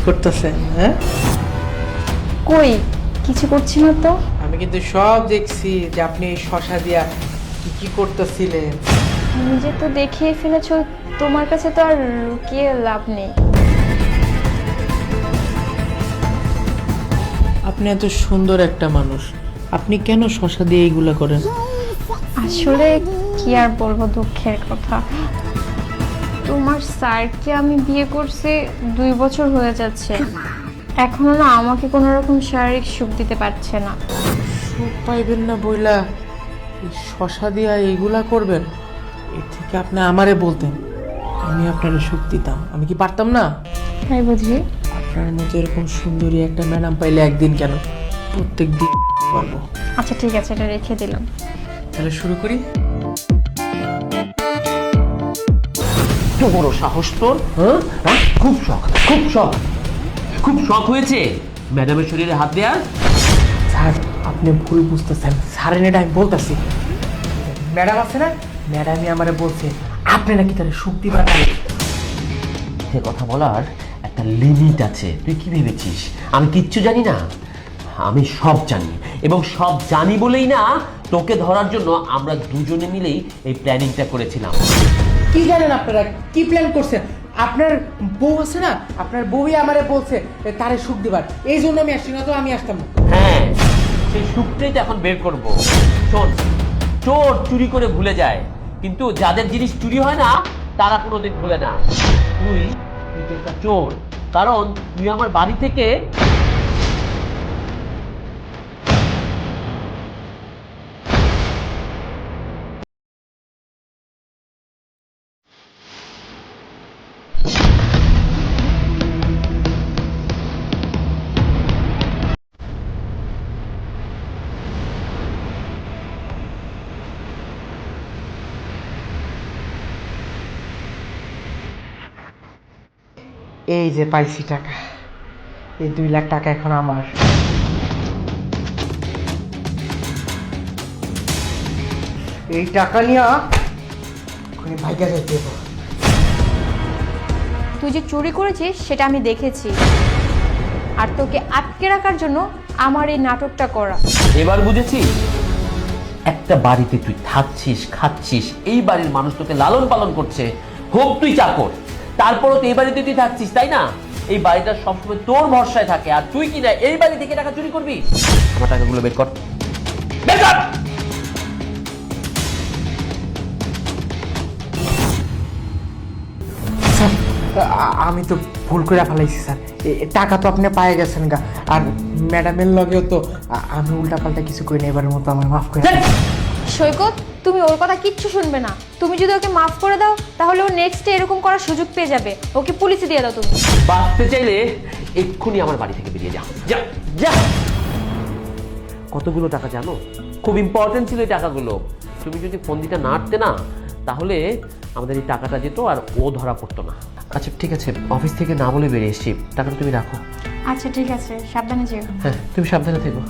করতেছেন? হ্যাঁ, কই কিছু করছি না তো। আমি কিন্তু সব দেখছি যে আপনি এই শশা দিয়া কি কি করতেছিলেন। নিজে তো দেখিয়ে ফেলেছো, তোমার কাছে তো আর লুকিয়ে লাভ নেই। আপনি এত সুন্দর একটা মানুষ, আপনি কেন শশা দিয়ে এইগুলা করেন? আসলে কি আর বলবো, দুঃখের কথা। তোমার স্যারকে আমি বিয়ে করছি 2 বছর হয়ে যাচ্ছে, এখনো না আমাকে কোনো রকম শারীরিক সুখ দিতে পারছে না। সুখ পাইবেন না বইলা এই শশা দিয়া এইগুলা করবেন? এর থেকে আপনি আমারে বলতেন, আমি আপনারে সুখ দিতাম। আমি কি পারতাম না? তাই বুঝি? আপনার মতো এরকম সুন্দরী একটা ম্যাডাম পাইলে একদিন কেন, প্রত্যেক দিন পারবো। আচ্ছা ঠিক আছে, এটা রেখে দিলাম। তাহলে শুরু করি। বড় সাহস তোর, হ্যাঁ? খুব শখ, খুব শখ, খুব শখ হয়েছে ম্যাডামের শরীরে হাত দেওয়ার। স্যার, আপনি ভুল বুঝতেছেন। স্যারের এটা আমি বলতেছি, ম্যাডাম আছে না, ম্যাডামই আমারে বলছে আপনি নাকি তাহলে সুখ দিবার। সে কথা বলার একটা লিমিট আছে। তুই কি ভেবেছিস আমি কিচ্ছু জানি না? আমি সব জানি, এবং সব জানি বলেই না তোকে ধরার জন্য আমরা দুজনে মিলেই এই প্ল্যানিংটা করেছিলাম। কি জানেন আপনারা কি প্ল্যান করছেন? আপনার বউ আছে না, আপনার বউই আমারে বলছে তারে সুখ দিবার, এই জন্য আমি আসছি, না তো আমি আসতাম না। হ্যাঁ, সেই সুখটাই তো এখন বের করবো। শোন, চোর চুরি করে ভুলে যায়, কিন্তু যাদের জিনিস চুরি হয় না তারা কোনোদিন ভুলে না। তুই তুই তো একটা চোর, কারণ তুই আমার বাড়ি থেকে এই যে পাইছি টাকা, এই 2 লাখ টাকা এখন আমার। এই টাকা নিয়ে এখনই ভাইগা যাইতে হবে। তুই যে চুরি করেছিস সেটা আমি দেখেছি, আর তোকে আটকে রাখার জন্য আমার এই নাটকটা করা। এবার বুঝেছি একটা বাড়িতে তুই থাকছিস, খাচ্ছিস, এই বাড়ির মানুষ তোকে লালন পালন করছে, হোক তুই চাকর, তারপরও তো এই বাড়িতে তুই থাকছিস, তাই না? এই বাড়িটা সবসময় তোর ভরসায় থাকে, আর তুই কি না এই বাড়ি থেকে টাকা চুরি করবি? আমার টাকাগুলো বের কর, বের কর। স্যার, আমি তো ভুল করে ফেলাইছি স্যার। টাকা তো আপনি পায়ে গেছেন গা, আর ম্যাডামের লগেও তো আমি উল্টাপাল্টা কিছু করি না। এবারের মতো আমার মাফ করে দেন। সৈকত, তুমি ওর কথা কিচ্ছু শুনবে না। তুমি যদি ওকে মাফ করে দাও তাহলে ও নেক্সটে এরকম করার সুযোগ পেয়ে যাবে। ওকে পুলিশে দিয়ে দাও তুমি। বাঁচতে চাইলে এক্ষুনি আমার বাড়ি থেকে বেরিয়ে যা, যা যা। কতগুলো টাকা জানো? খুব ইম্পর্টেন্ট ছিল এই টাকাগুলো। তুমি যদি ফোন দিতে না আটতে না, তাহলে আমাদের এই টাকাটা যেত আর ও ধরা পড়তো না। আচ্ছা ঠিক আছে, অফিস থেকে না বলে বেরিয়ে এসছি, টাকাটা তুমি রাখো। আচ্ছা ঠিক আছে, সাবধানে যেও। হ্যাঁ, তুমি সাবধানে থেকো।